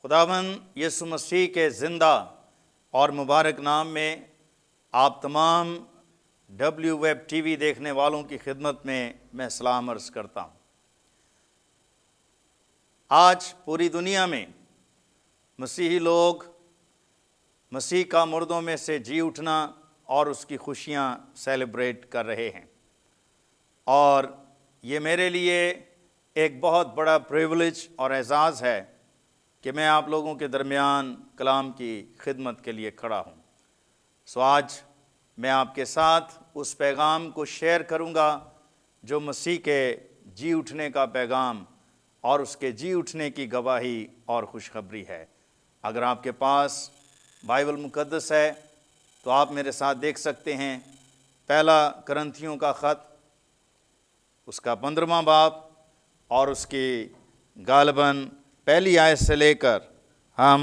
خداوند یسوع مسیح کے زندہ اور مبارک نام میں آپ تمام ویب ٹی وی دیکھنے والوں کی خدمت میں سلام عرض کرتا ہوں۔ آج پوری دنیا میں مسیحی لوگ مسیح کا مردوں میں سے جی اٹھنا اور اس کی خوشیاں سیلیبریٹ کر رہے ہیں، اور یہ میرے لیے ایک بہت بڑا پریویلیج اور اعزاز ہے کہ میں آپ لوگوں کے درمیان کلام کی خدمت کے لیے کھڑا ہوں۔ آج میں آپ کے ساتھ اس پیغام کو شیئر کروں گا جو مسیح کے جی اٹھنے کا پیغام اور اس کے جی اٹھنے کی گواہی اور خوشخبری ہے۔ اگر آپ کے پاس بائبل مقدس ہے تو آپ میرے ساتھ دیکھ سکتے ہیں پہلا کرنتھیوں کا خط، اس کا 15واں باب اور اس کی غالباً پہلی آیت سے لے کر ہم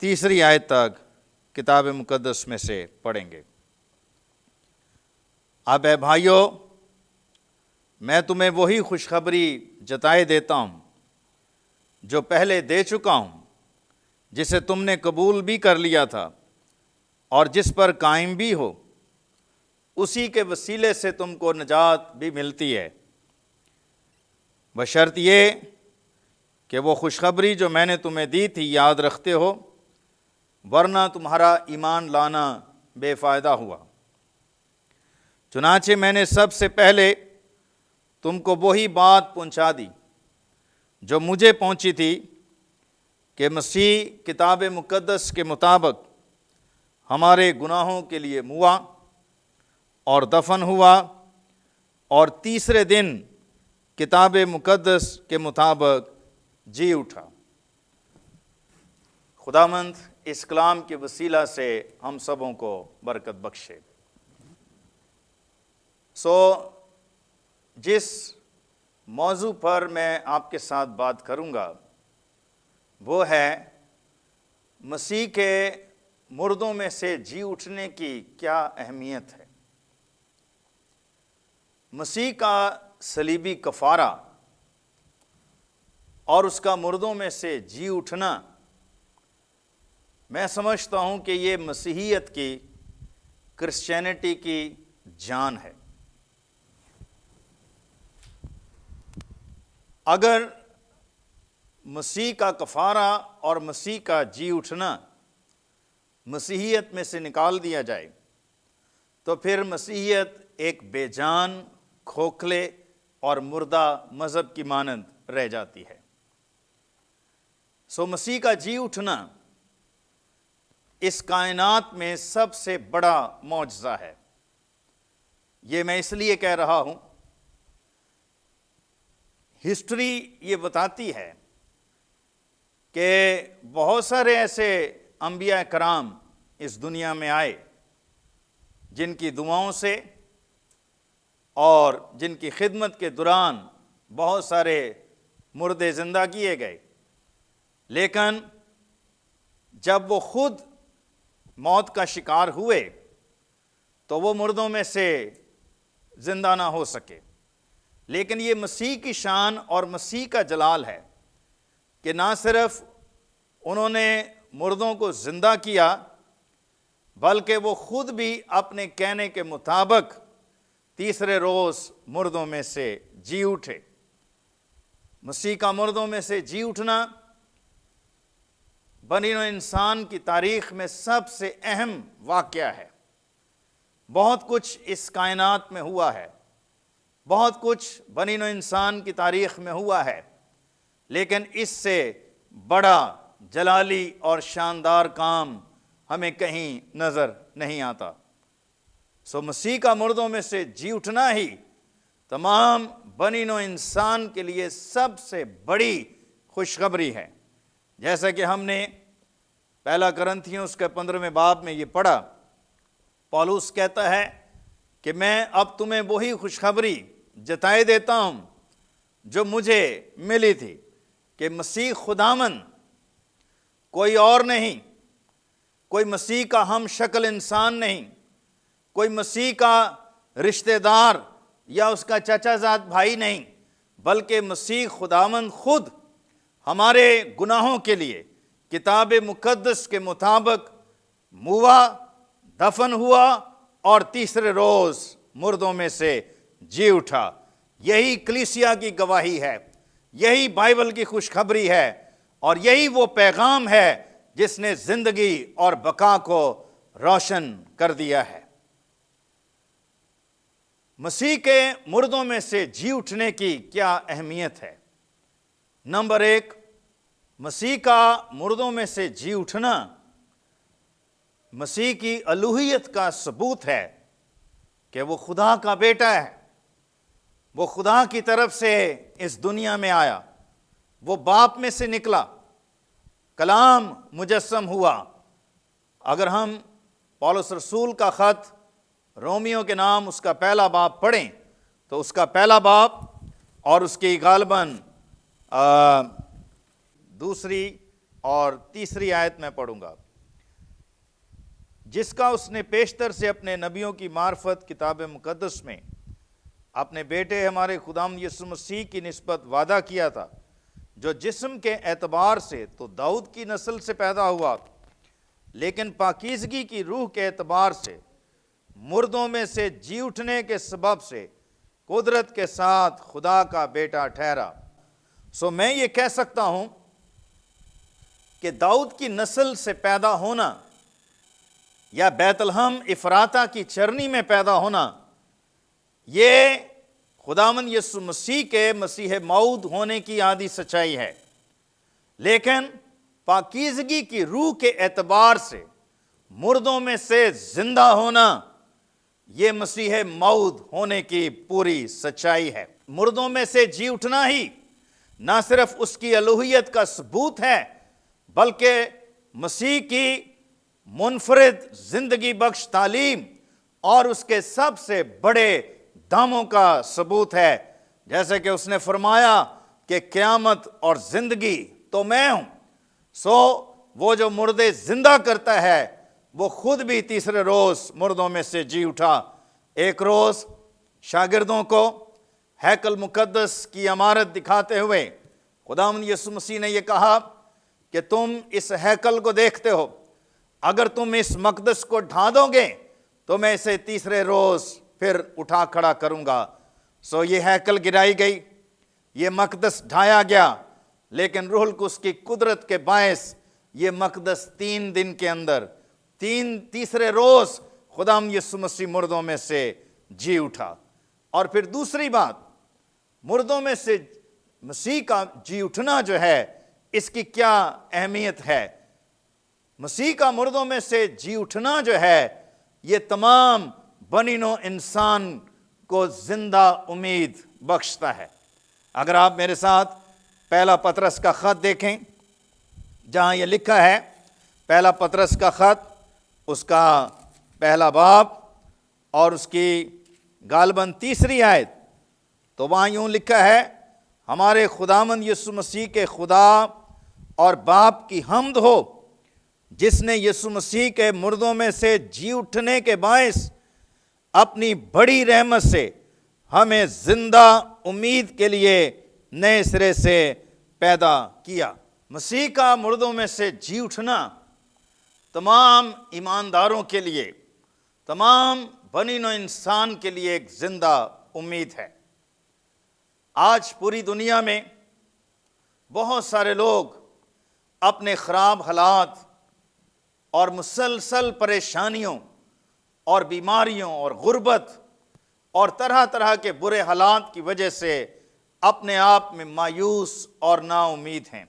3 آیت تک کتاب مقدس میں سے پڑھیں گے۔ اب اے بھائیو، میں تمہیں وہی خوشخبری جتائے دیتا ہوں جو پہلے دے چکا ہوں، جسے تم نے قبول بھی کر لیا تھا اور جس پر قائم بھی ہو، اسی کے وسیلے سے تم کو نجات بھی ملتی ہے، بشرط یہ کہ وہ خوشخبری جو میں نے تمہیں دی تھی یاد رکھتے ہو، ورنہ تمہارا ایمان لانا بے فائدہ ہوا۔ چنانچہ میں نے سب سے پہلے تم کو وہی بات پہنچا دی جو مجھے پہنچی تھی، کہ مسیح کتاب مقدس کے مطابق ہمارے گناہوں کے لیے موا اور دفن ہوا، اور تیسرے دن کتاب مقدس کے مطابق جی اٹھا۔ خداوند اس کلام کے وسیلہ سے ہم سبوں کو برکت بخشے۔ جس موضوع پر میں آپ کے ساتھ بات کروں گا وہ ہے مسیح کے مردوں میں سے جی اٹھنے کی کیا اہمیت ہے۔ مسیح کا صلیبی کفارہ اور اس کا مردوں میں سے جی اٹھنا، میں سمجھتا ہوں کہ یہ مسیحیت کی، کرسچینٹی کی جان ہے۔ اگر مسیح کا کفارہ اور مسیح کا جی اٹھنا مسیحیت میں سے نکال دیا جائے تو پھر مسیحیت ایک بے جان، کھوکھلے اور مردہ مذہب کی مانند رہ جاتی ہے۔ مسیح کا جی اٹھنا اس کائنات میں سب سے بڑا معجزہ ہے۔ یہ میں اس لیے کہہ رہا ہوں، ہسٹری یہ بتاتی ہے کہ بہت سارے ایسے انبیاء کرام اس دنیا میں آئے جن کی دعاؤں سے اور جن کی خدمت کے دوران بہت سارے مردے زندہ کیے گئے، لیکن جب وہ خود موت کا شکار ہوئے تو وہ مردوں میں سے زندہ نہ ہو سکے۔ لیکن یہ مسیح کی شان اور مسیح کا جلال ہے کہ نہ صرف انہوں نے مردوں کو زندہ کیا، بلکہ وہ خود بھی اپنے کہنے کے مطابق تیسرے روز مردوں میں سے جی اٹھے۔ مسیح کا مردوں میں سے جی اٹھنا بنی نوع انسان کی تاریخ میں سب سے اہم واقعہ ہے۔ بہت کچھ اس کائنات میں ہوا ہے، بہت کچھ بنی نوع انسان کی تاریخ میں ہوا ہے، لیکن اس سے بڑا جلالی اور شاندار کام ہمیں کہیں نظر نہیں آتا۔ مسیح کا مردوں میں سے جی اٹھنا ہی تمام بنی نوع انسان کے لیے سب سے بڑی خوشخبری ہے۔ جیسا کہ ہم نے پہلا کرنتھیوں اس کے 15ویں باب میں یہ پڑھا، پولس کہتا ہے کہ میں اب تمہیں وہی خوشخبری جتائے دیتا ہوں جو مجھے ملی تھی، کہ مسیح خداوند کوئی اور نہیں، کوئی مسیح کا ہم شکل انسان نہیں، کوئی مسیح کا رشتہ دار یا اس کا چچا زاد بھائی نہیں، بلکہ مسیح خداوند خود ہمارے گناہوں کے لیے کتاب مقدس کے مطابق موا، دفن ہوا اور تیسرے روز مردوں میں سے جی اٹھا۔ یہی کلیسیا کی گواہی ہے، یہی بائبل کی خوشخبری ہے، اور یہی وہ پیغام ہے جس نے زندگی اور بقا کو روشن کر دیا ہے۔ مسیح کے مردوں میں سے جی اٹھنے کی کیا اہمیت ہے؟ نمبر 1، مسیح کا مردوں میں سے جی اٹھنا مسیح کی الوہیت کا ثبوت ہے کہ وہ خدا کا بیٹا ہے، وہ خدا کی طرف سے اس دنیا میں آیا، وہ باپ میں سے نکلا، کلام مجسم ہوا۔ اگر ہم پولس رسول کا خط رومیو کے نام اس کا پہلا باب پڑھیں تو اس کا پہلا باب اور اس کی غالباً دوسری اور تیسری آیت میں پڑھوں گا، جس کا اس نے پیشتر سے اپنے نبیوں کی معرفت کتاب مقدس میں اپنے بیٹے ہمارے خداوند یسوع مسیح کی نسبت وعدہ کیا تھا، جو جسم کے اعتبار سے تو داؤد کی نسل سے پیدا ہوا، لیکن پاکیزگی کی روح کے اعتبار سے مردوں میں سے جی اٹھنے کے سبب سے قدرت کے ساتھ خدا کا بیٹا ٹھہرا۔ میں یہ کہہ سکتا ہوں کہ داؤد کی نسل سے پیدا ہونا یا بیت لحم افراطہ کی چرنی میں پیدا ہونا، یہ خداوند یسوع مسیح کے مسیح موعود ہونے کی عادی سچائی ہے، لیکن پاکیزگی کی روح کے اعتبار سے مردوں میں سے زندہ ہونا، یہ مسیح موعود ہونے کی پوری سچائی ہے۔ مردوں میں سے جی اٹھنا ہی نہ صرف اس کی الوہیت کا ثبوت ہے، بلکہ مسیح کی منفرد زندگی بخش تعلیم اور اس کے سب سے بڑے داموں کا ثبوت ہے، جیسے کہ اس نے فرمایا کہ قیامت اور زندگی تو میں ہوں۔ وہ جو مردے زندہ کرتا ہے وہ خود بھی تیسرے روز مردوں میں سے جی اٹھا۔ ایک روز شاگردوں کو ہیکل مقدس کی عمارت دکھاتے ہوئے خداوند یسوع مسیح نے یہ کہا کہ تم اس ہیکل کو دیکھتے ہو، اگر تم اس مقدس کو ڈھا دو گے تو میں اسے تیسرے روز پھر اٹھا کھڑا کروں گا۔ یہ ہیکل گرائی گئی، یہ مقدس ڈھایا گیا، لیکن روح القدس کی قدرت کے باعث یہ مقدس 3 دن کے اندر تیسرے روز خداوند یسوع مسیح مردوں میں سے جی اٹھا۔ اور پھر دوسری بات، مردوں میں سے مسیح کا جی اٹھنا جو ہے اس کی کیا اہمیت ہے؟ مسیح کا مردوں میں سے جی اٹھنا جو ہے یہ تمام بنی نوع انسان کو زندہ امید بخشتا ہے۔ اگر آپ میرے ساتھ پہلا پطرس کا خط دیکھیں، جہاں یہ لکھا ہے، پہلا پطرس کا خط اس کا پہلا باب اور اس کی غالباً تیسری آیت، تو وہاں یوں لکھا ہے، ہمارے خداوند یسوع مسیح کے خدا اور باپ کی حمد ہو، جس نے یسوع مسیح کے مردوں میں سے جی اٹھنے کے باعث اپنی بڑی رحمت سے ہمیں زندہ امید کے لیے نئے سرے سے پیدا کیا۔ مسیح کا مردوں میں سے جی اٹھنا تمام ایمانداروں کے لیے، تمام بنی نوع انسان کے لیے ایک زندہ امید ہے۔ آج پوری دنیا میں بہت سارے لوگ اپنے خراب حالات اور مسلسل پریشانیوں اور بیماریوں اور غربت اور طرح طرح کے برے حالات کی وجہ سے اپنے آپ میں مایوس اور نا امید ہیں۔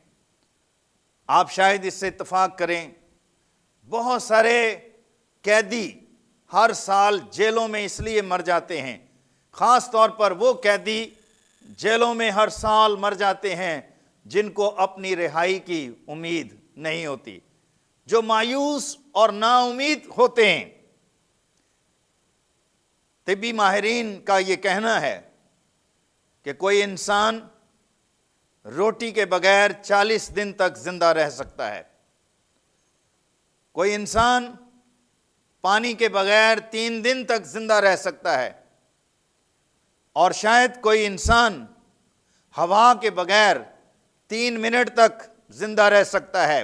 آپ شاید اس سے اتفاق کریں، بہت سارے قیدی ہر سال جیلوں میں اس لیے مر جاتے ہیں، خاص طور پر وہ قیدی جیلوں میں ہر سال مر جاتے ہیں جن کو اپنی رہائی کی امید نہیں ہوتی، جو مایوس اور نا امید ہوتے ہیں۔ طبی ماہرین کا یہ کہنا ہے کہ کوئی انسان روٹی کے بغیر 40 دن تک زندہ رہ سکتا ہے، کوئی انسان پانی کے بغیر 3 دن تک زندہ رہ سکتا ہے، اور شاید کوئی انسان ہوا کے بغیر 3 منٹ تک زندہ رہ سکتا ہے،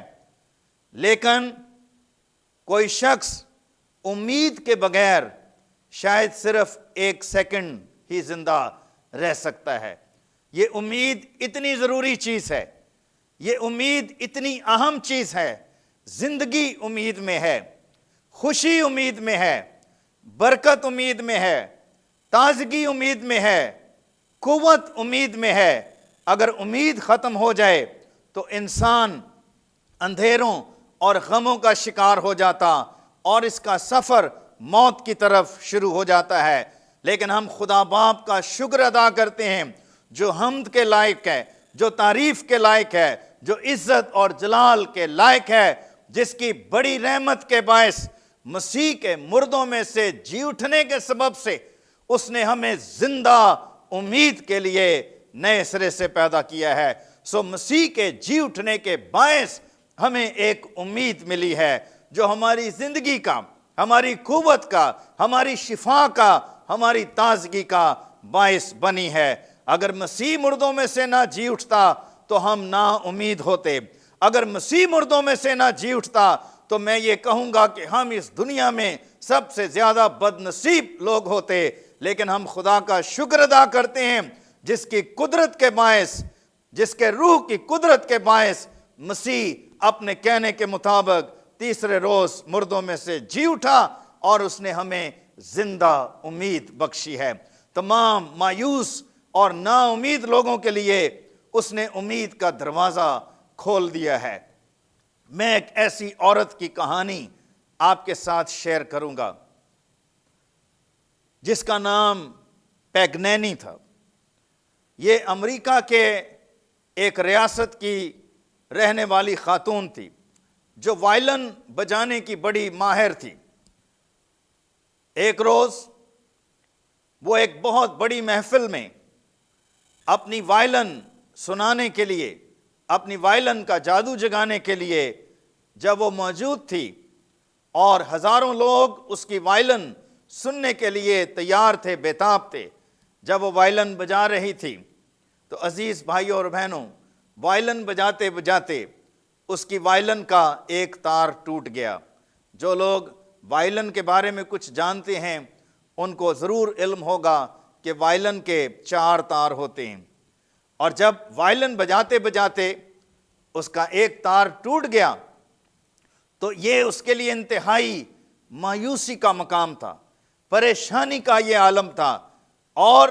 لیکن کوئی شخص امید کے بغیر شاید صرف 1 سیکنڈ ہی زندہ رہ سکتا ہے۔ یہ امید اتنی ضروری چیز ہے، یہ امید اتنی اہم چیز ہے۔ زندگی امید میں ہے، خوشی امید میں ہے، برکت امید میں ہے، تازگی امید میں ہے، قوت امید میں ہے۔ اگر امید ختم ہو جائے تو انسان اندھیروں اور غموں کا شکار ہو جاتا اور اس کا سفر موت کی طرف شروع ہو جاتا ہے۔ لیکن ہم خدا باپ کا شکر ادا کرتے ہیں جو حمد کے لائق ہے، جو تعریف کے لائق ہے، جو عزت اور جلال کے لائق ہے، جس کی بڑی رحمت کے باعث مسیح کے مردوں میں سے جی اٹھنے کے سبب سے اس نے ہمیں زندہ امید کے لیے نئے سرے سے پیدا کیا ہے۔ سو مسیح کے جی اٹھنے کے باعث ہمیں ایک امید ملی ہے جو ہماری زندگی کا، ہماری قوت کا، ہماری شفا کا، ہماری تازگی کا باعث بنی ہے۔ اگر مسیح مردوں میں سے نہ جی اٹھتا تو ہم نا امید ہوتے۔ اگر مسیح مردوں میں سے نہ جی اٹھتا تو میں یہ کہوں گا کہ ہم اس دنیا میں سب سے زیادہ بد نصیب لوگ ہوتے۔ لیکن ہم خدا کا شکر ادا کرتے ہیں جس کی قدرت کے باعث، جس کے روح کی قدرت کے باعث مسیح اپنے کہنے کے مطابق تیسرے روز مردوں میں سے جی اٹھا اور اس نے ہمیں زندہ امید بخشی ہے۔ تمام مایوس اور نا امید لوگوں کے لیے اس نے امید کا دروازہ کھول دیا ہے۔ میں ایک ایسی عورت کی کہانی آپ کے ساتھ شیئر کروں گا جس کا نام پیگنینی تھا۔ یہ امریکہ کے ایک ریاست کی رہنے والی خاتون تھی جو وائلن بجانے کی بڑی ماہر تھی۔ ایک روز وہ ایک بہت بڑی محفل میں اپنی وائلن سنانے کے لیے، اپنی وائلن کا جادو جگانے کے لیے جب وہ موجود تھی اور ہزاروں لوگ اس کی وائلن سننے کے لیے تیار تھے، بیتاب تھے، جب وہ وائلن بجا رہی تھی تو عزیز بھائیوں اور بہنوں، وائلن بجاتے بجاتے اس کی وائلن کا ایک تار ٹوٹ گیا۔ جو لوگ وائلن کے بارے میں کچھ جانتے ہیں ان کو ضرور علم ہوگا کہ وائلن کے 4 تار ہوتے ہیں، اور جب وائلن بجاتے بجاتے اس کا ایک تار ٹوٹ گیا تو یہ اس کے لیے انتہائی مایوسی کا مقام تھا، پریشانی کا یہ عالم تھا، اور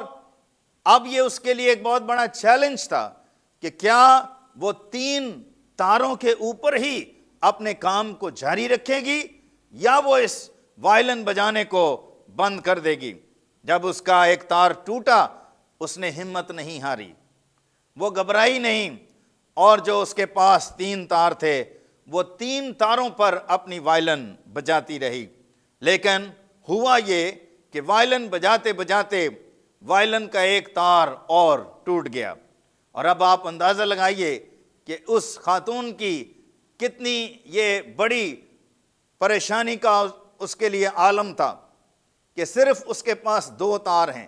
اب یہ اس کے لیے ایک بہت بڑا چیلنج تھا کہ کیا وہ 3 تاروں کے اوپر ہی اپنے کام کو جاری رکھے گی یا وہ اس وائلن بجانے کو بند کر دے گی۔ جب اس کا ایک تار ٹوٹا اس نے ہمت نہیں ہاری، وہ گھبرائی نہیں، اور جو اس کے پاس 3 تار تھے وہ 3 تاروں پر اپنی وائلن بجاتی رہی۔ لیکن ہوا یہ کہ وائلن بجاتے بجاتے وائلن کا ایک تار اور ٹوٹ گیا، اور اب آپ اندازہ لگائیے کہ اس خاتون کی کتنی یہ بڑی پریشانی کا اس کے لیے عالم تھا کہ صرف اس کے پاس 2 تار ہیں،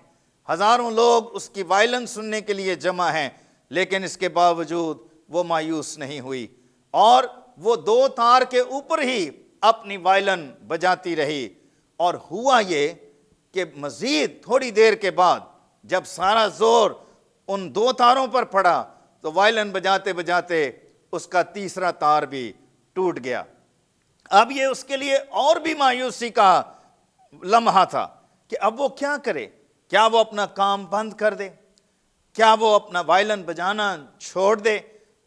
ہزاروں لوگ اس کی وائلن سننے کے لیے جمع ہیں، لیکن اس کے باوجود وہ مایوس نہیں ہوئی اور وہ 2 تار کے اوپر ہی اپنی وائلن بجاتی رہی۔ اور ہوا یہ کہ مزید تھوڑی دیر کے بعد جب سارا زور ان 2 تاروں پر پڑا تو وائلن بجاتے بجاتے اس کا تیسرا تار بھی ٹوٹ گیا۔ اب یہ اس کے لیے اور بھی مایوسی کا لمحہ تھا کہ اب وہ کیا کرے؟ کیا وہ اپنا کام بند کر دے؟ کیا وہ اپنا وائلن بجانا چھوڑ دے؟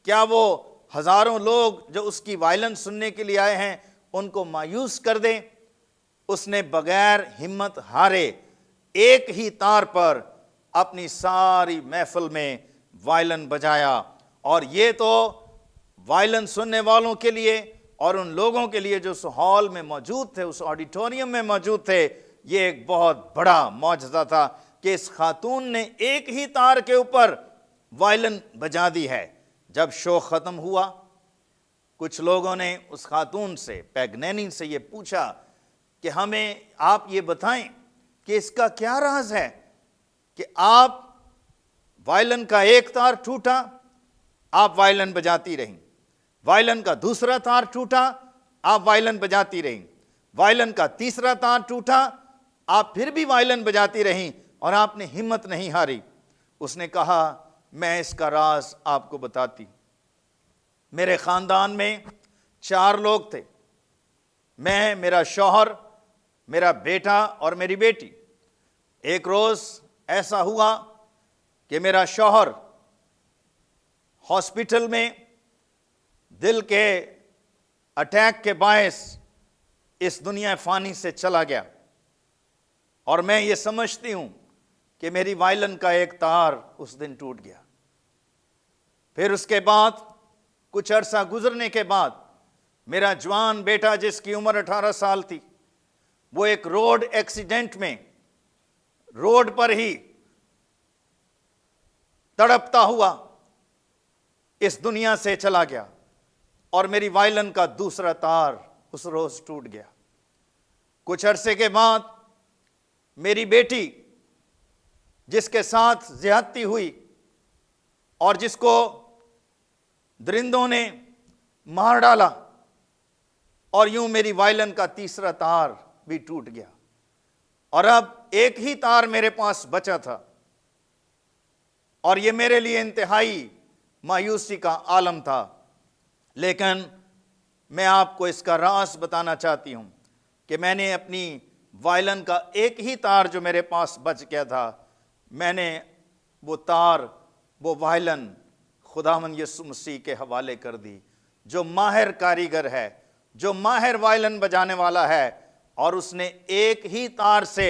کیا وہ ہزاروں لوگ جو اس کی وائلن سننے کے لیے آئے ہیں ان کو مایوس کر دے؟ اس نے بغیر ہمت ہارے ایک ہی تار پر اپنی ساری محفل میں وائلن بجایا، اور یہ تو وائلن سننے والوں کے لیے اور ان لوگوں کے لیے جو اس ہال میں موجود تھے، اس آڈیٹوریم میں موجود تھے، یہ ایک بہت بڑا معجزہ تھا کہ اس خاتون نے ایک ہی تار کے اوپر وائلن بجا دی ہے۔ جب شو ختم ہوا کچھ لوگوں نے اس خاتون سے، پیگنینی سے، یہ پوچھا کہ ہمیں آپ یہ بتائیں کہ اس کا کیا راز ہے کہ آپ وائلن کا ایک تار ٹوٹا، آپ وائلن بجاتی رہیں، وائلن کا دوسرا تار ٹوٹا، آپ وائلن بجاتی رہیں، وائلن کا تیسرا تار ٹوٹا، آپ پھر بھی وائلن بجاتی رہیں اور آپ نے ہمت نہیں ہاری۔ اس نے کہا میں اس کا راز آپ کو بتاتی۔ میرے خاندان میں 4 لوگ تھے، میں، میرا شوہر، میرا بیٹا اور میری بیٹی۔ ایک روز ایسا ہوا کہ میرا شوہر ہاسپٹل میں دل کے اٹیک کے باعث اس دنیا فانی سے چلا گیا، اور میں یہ سمجھتی ہوں کہ میری وائلن کا ایک تار اس دن ٹوٹ گیا۔ پھر اس کے بعد کچھ عرصہ گزرنے کے بعد میرا جوان بیٹا جس کی عمر 18 سال تھی، وہ ایک روڈ ایکسیڈنٹ میں روڈ پر ہی تڑپتا ہوا اس دنیا سے چلا گیا، اور میری وائلن کا دوسرا تار اس روز ٹوٹ گیا۔ کچھ عرصے کے بعد میری بیٹی جس کے ساتھ زیادتی ہوئی اور جس کو درندوں نے مار ڈالا، اور یوں میری وائلن کا تیسرا تار بھی ٹوٹ گیا، اور اب ایک ہی تار میرے پاس بچا تھا، اور یہ میرے لیے انتہائی مایوسی کا عالم تھا۔ لیکن میں آپ کو اس کا راز بتانا چاہتی ہوں کہ میں نے اپنی وائلن کا ایک ہی تار جو میرے پاس بچ گیا تھا، میں نے وہ تار، وہ وائلن خداوند یسوع مسیح کے حوالے کر دی، جو ماہر کاریگر ہے، جو ماہر وائلن بجانے والا ہے، اور اس نے ایک ہی تار سے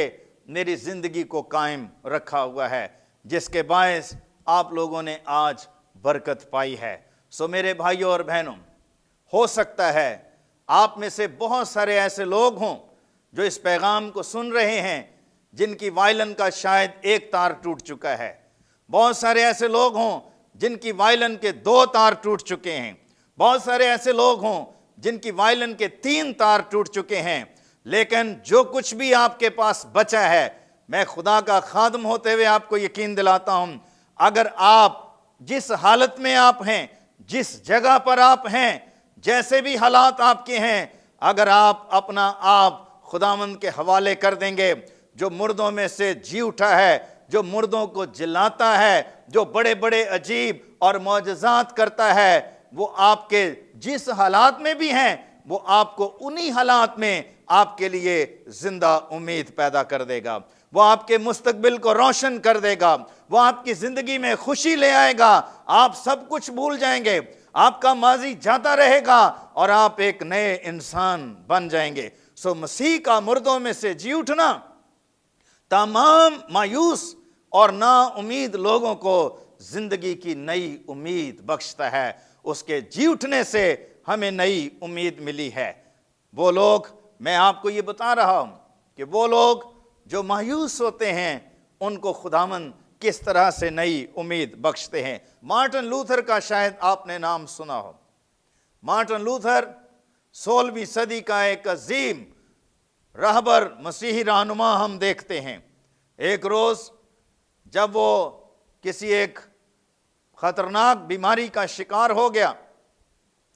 میری زندگی کو قائم رکھا ہوا ہے، جس کے باعث آپ لوگوں نے آج برکت پائی ہے۔ سو میرے بھائیوں اور بہنوں، ہو سکتا ہے آپ میں سے بہت سارے ایسے لوگ ہوں جو اس پیغام کو سن رہے ہیں جن کی وائلن کا شاید ایک تار ٹوٹ چکا ہے، بہت سارے ایسے لوگ ہوں جن کی وائلن کے 2 تار ٹوٹ چکے ہیں، بہت سارے ایسے لوگ ہوں جن کی وائلن کے 3 تار ٹوٹ چکے ہیں، لیکن جو کچھ بھی آپ کے پاس بچا ہے، میں خدا کا خادم ہوتے ہوئے آپ کو یقین دلاتا ہوں، اگر آپ جس حالت میں آپ ہیں، جس جگہ پر آپ ہیں، جیسے بھی حالات آپ کے ہیں، اگر آپ اپنا آپ خداوند کے حوالے کر دیں گے، جو مردوں میں سے جی اٹھا ہے، جو مردوں کو جلاتا ہے، جو بڑے بڑے عجیب اور معجزات کرتا ہے، وہ آپ کے جس حالات میں بھی ہیں، وہ آپ کو انہی حالات میں آپ کے لیے زندہ امید پیدا کر دے گا، وہ آپ کے مستقبل کو روشن کر دے گا، وہ آپ کی زندگی میں خوشی لے آئے گا، آپ سب کچھ بھول جائیں گے، آپ کا ماضی جاتا رہے گا اور آپ ایک نئے انسان بن جائیں گے۔ سو مسیح کا مردوں میں سے جی اٹھنا تمام مایوس اور نا امید لوگوں کو زندگی کی نئی امید بخشتا ہے، اس کے جی اٹھنے سے ہمیں نئی امید ملی ہے۔ وہ لوگ، میں آپ کو یہ بتا رہا ہوں کہ وہ لوگ جو مایوس ہوتے ہیں ان کو خداوند کس طرح سے نئی امید بخشتے ہیں۔ مارٹن لوتھر کا شاید آپ نے نام سنا ہو۔ مارٹن لوتھر 16ویں صدی کا ایک عظیم رہبر مسیحی رہنما ہم دیکھتے ہیں۔ ایک روز جب وہ کسی ایک خطرناک بیماری کا شکار ہو گیا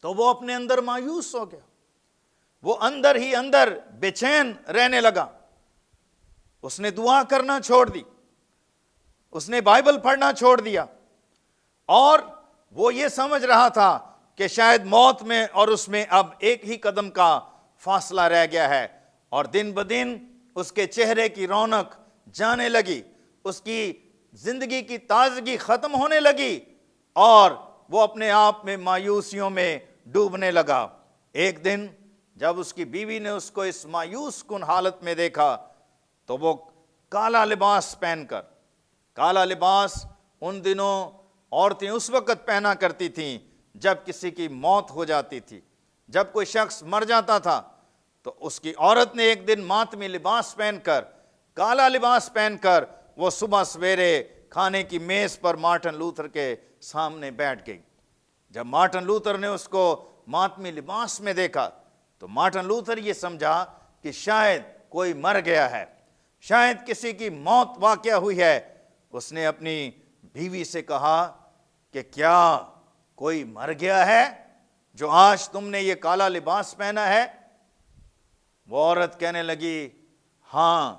تو وہ اپنے اندر مایوس ہو گیا، وہ اندر ہی اندر بے چین رہنے لگا، اس نے دعا کرنا چھوڑ دی، اس نے بائبل پڑھنا چھوڑ دیا، اور وہ یہ سمجھ رہا تھا کہ شاید موت میں اور اس میں اب ایک ہی قدم کا فاصلہ رہ گیا ہے، اور دن بدن اس کے چہرے کی رونق جانے لگی، اس کی زندگی کی تازگی ختم ہونے لگی، اور وہ اپنے آپ میں مایوسیوں میں ڈوبنے لگا۔ ایک دن جب اس کی بیوی نے اس کو اس مایوس کن حالت میں دیکھا تو وہ کالا لباس پہن کر، کالا لباس ان دنوں عورتیں اس وقت پہنا کرتی تھیں جب کسی کی موت ہو جاتی تھی، جب کوئی شخص مر جاتا تھا تو اس کی عورت نے ایک دن ماتمی لباس پہن کر، کالا لباس پہن کر وہ صبح سویرے کھانے کی میز پر مارٹن لوتھر کے سامنے بیٹھ گئی۔ جب مارٹن لوتھر نے اس کو ماتمی لباس میں دیکھا تو مارٹن لوتھر یہ سمجھا کہ شاید کوئی مر گیا ہے، شاید کسی کی موت واقع ہوئی ہے۔ اس نے اپنی بیوی سے کہا کہ کیا کوئی مر گیا ہے جو آج تم نے یہ کالا لباس پہنا ہے؟ وہ عورت کہنے لگی ہاں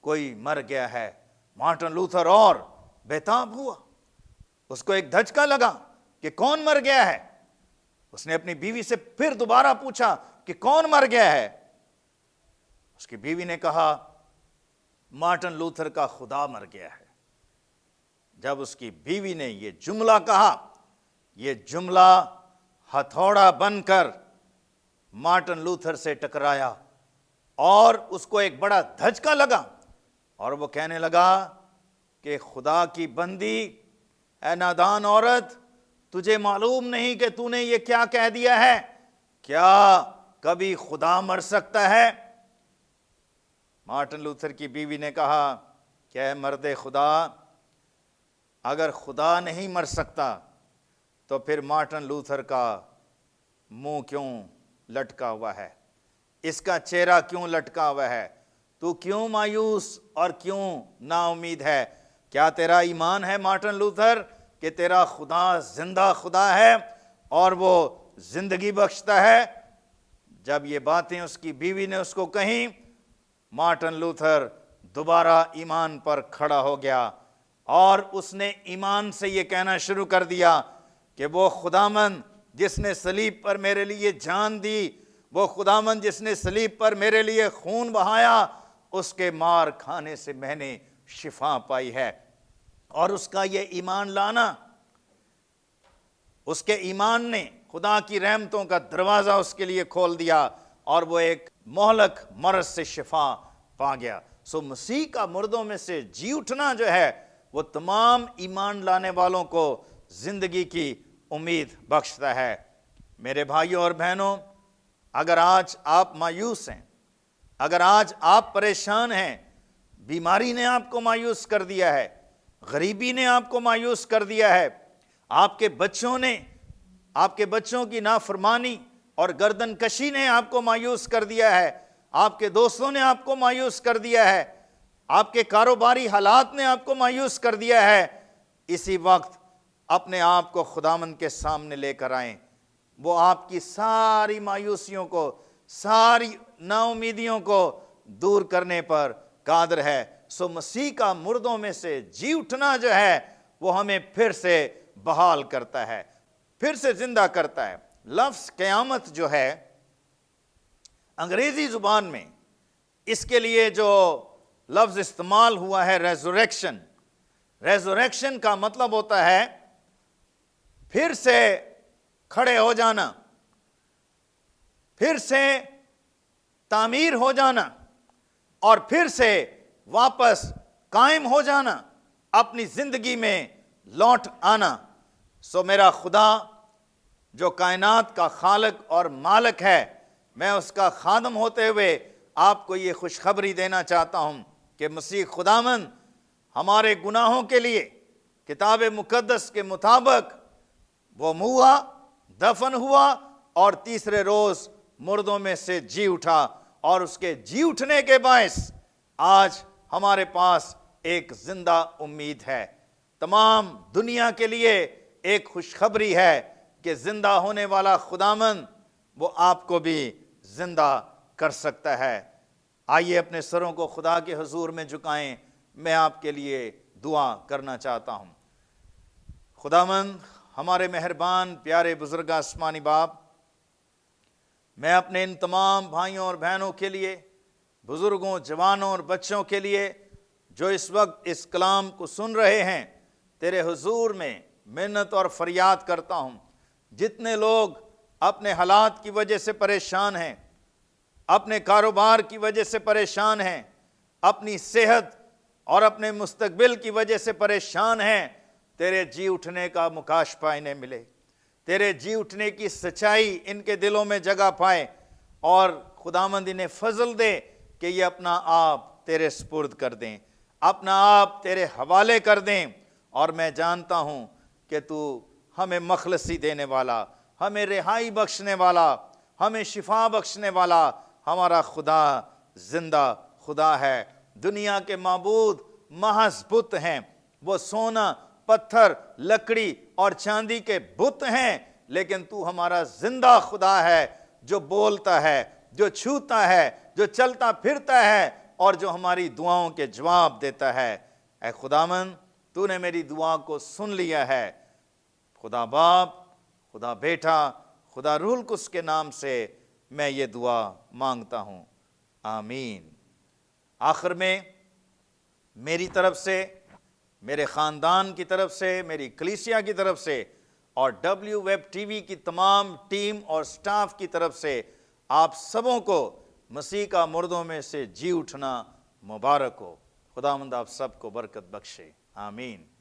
کوئی مر گیا ہے۔ مارٹن لوتھر اور بےتاب ہوا، اس کو ایک دھچکا لگا کہ کون مر گیا ہے۔ اس نے اپنی بیوی سے پھر دوبارہ پوچھا کہ کون مر گیا ہے؟ اس کی بیوی نے کہا مارٹن لوتھر کا خدا مر گیا ہے۔ جب اس کی بیوی نے یہ جملہ کہا، یہ جملہ ہتھوڑا بن کر مارٹن لوتھر سے ٹکرایا اور اس کو ایک بڑا دھچکا لگا، اور وہ کہنے لگا کہ خدا کی بندی، اے نادان عورت، تجھے معلوم نہیں کہ تو نے یہ کیا کہہ دیا ہے؟ کیا کبھی خدا مر سکتا ہے؟ مارٹن لوتھر کی بیوی نے کہا کہ اے مرد خدا، اگر خدا نہیں مر سکتا تو پھر مارٹن لوتھر کا منہ کیوں لٹکا ہوا ہے؟ اس کا چہرہ کیوں لٹکا ہوا ہے؟ تو کیوں مایوس اور کیوں نا امید ہے؟ کیا تیرا ایمان ہے مارٹن لوتھر کہ تیرا خدا زندہ خدا ہے اور وہ زندگی بخشتا ہے؟ جب یہ باتیں اس کی بیوی نے اس کو کہیں، مارٹن لوتھر دوبارہ ایمان پر کھڑا ہو گیا اور اس نے ایمان سے یہ کہنا شروع کر دیا کہ وہ خداوند جس نے صلیب پر میرے لیے جان دی، وہ خداوند جس نے صلیب پر میرے لیے خون بہایا، اس کے مار کھانے سے میں نے شفا پائی ہے۔ اور اس کا یہ ایمان لانا، اس کے ایمان نے خدا کی رحمتوں کا دروازہ اس کے لیے کھول دیا اور وہ ایک مہلک مرض سے شفا پا گیا۔ سو مسیح کا مردوں میں سے جی اٹھنا جو ہے وہ تمام ایمان لانے والوں کو زندگی کی امید بخشتا ہے۔ میرے بھائیوں اور بہنوں، اگر آج آپ مایوس ہیں، اگر آج آپ پریشان ہیں، بیماری نے آپ کو مایوس کر دیا ہے، غریبی نے آپ کو مایوس کر دیا ہے، آپ کے بچوں کی نافرمانی اور گردن کشی نے آپ کو مایوس کر دیا ہے، آپ کے دوستوں نے آپ کو مایوس کر دیا ہے، آپ کے کاروباری حالات نے آپ کو مایوس کر دیا ہے، اسی وقت اپنے آپ کو خداوند کے سامنے لے کر آئیں۔ وہ آپ کی ساری مایوسیوں کو، ساری نا امیدیوں کو دور کرنے پر قادر ہے۔ سو مسیح کا مردوں میں سے جی اٹھنا جو ہے وہ ہمیں پھر سے بحال کرتا ہے، پھر سے زندہ کرتا ہے۔ لفظ قیامت جو ہے انگریزی زبان میں اس کے لیے جو لفظ استعمال ہوا ہے ریزوریکشن، ریزوریکشن کا مطلب ہوتا ہے پھر سے کھڑے ہو جانا، پھر سے تعمیر ہو جانا اور پھر سے واپس قائم ہو جانا، اپنی زندگی میں لوٹ آنا۔ سو میرا خدا جو کائنات کا خالق اور مالک ہے، میں اس کا خادم ہوتے ہوئے آپ کو یہ خوشخبری دینا چاہتا ہوں کہ مسیح خداوند ہمارے گناہوں کے لیے کتاب مقدس کے مطابق وہ ہوا، دفن ہوا اور تیسرے روز مردوں میں سے جی اٹھا، اور اس کے جی اٹھنے کے باعث آج ہمارے پاس ایک زندہ امید ہے۔ تمام دنیا کے لیے ایک خوشخبری ہے کہ زندہ ہونے والا خداوند وہ آپ کو بھی زندہ کر سکتا ہے۔ آئیے اپنے سروں کو خدا کے حضور میں جھکائیں، میں آپ کے لیے دعا کرنا چاہتا ہوں۔ خداوند ہمارے مہربان پیارے بزرگ آسمانی باپ، میں اپنے ان تمام بھائیوں اور بہنوں کے لیے، بزرگوں، جوانوں اور بچوں کے لیے جو اس وقت اس کلام کو سن رہے ہیں، تیرے حضور میں منت اور فریاد کرتا ہوں۔ جتنے لوگ اپنے حالات کی وجہ سے پریشان ہیں، اپنے کاروبار کی وجہ سے پریشان ہیں، اپنی صحت اور اپنے مستقبل کی وجہ سے پریشان ہیں، تیرے جی اٹھنے کا مکاشفہ انہیں ملے، تیرے جی اٹھنے کی سچائی ان کے دلوں میں جگہ پائے، اور خداوند انہیں فضل دے کہ یہ اپنا آپ تیرے سپرد کر دیں، اپنا آپ تیرے حوالے کر دیں۔ اور میں جانتا ہوں کہ تو ہمیں مخلصی دینے والا، ہمیں رہائی بخشنے والا، ہمیں شفا بخشنے والا ہمارا خدا زندہ خدا ہے۔ دنیا کے معبود محض بت ہیں، وہ سونا، پتھر، لکڑی اور چاندی کے بت ہیں، لیکن تو ہمارا زندہ خدا ہے، جو بولتا ہے، جو چھوتا ہے، جو چلتا پھرتا ہے، اور جو ہماری دعاؤں کے جواب دیتا ہے۔ اے خداوند، تو نے میری دعا کو سن لیا ہے۔ خدا باپ، خدا بیٹا، خدا روح القدس کے نام سے میں یہ دعا مانگتا ہوں، آمین۔ آخر میں میری طرف سے، میرے خاندان کی طرف سے، میری کلیسیا کی طرف سے، اور ڈبلیو ویب ٹی وی کی تمام ٹیم اور سٹاف کی طرف سے آپ سبوں کو مسیح کا مردوں میں سے جی اٹھنا مبارک ہو۔ خداوند آپ سب کو برکت بخشے، آمین۔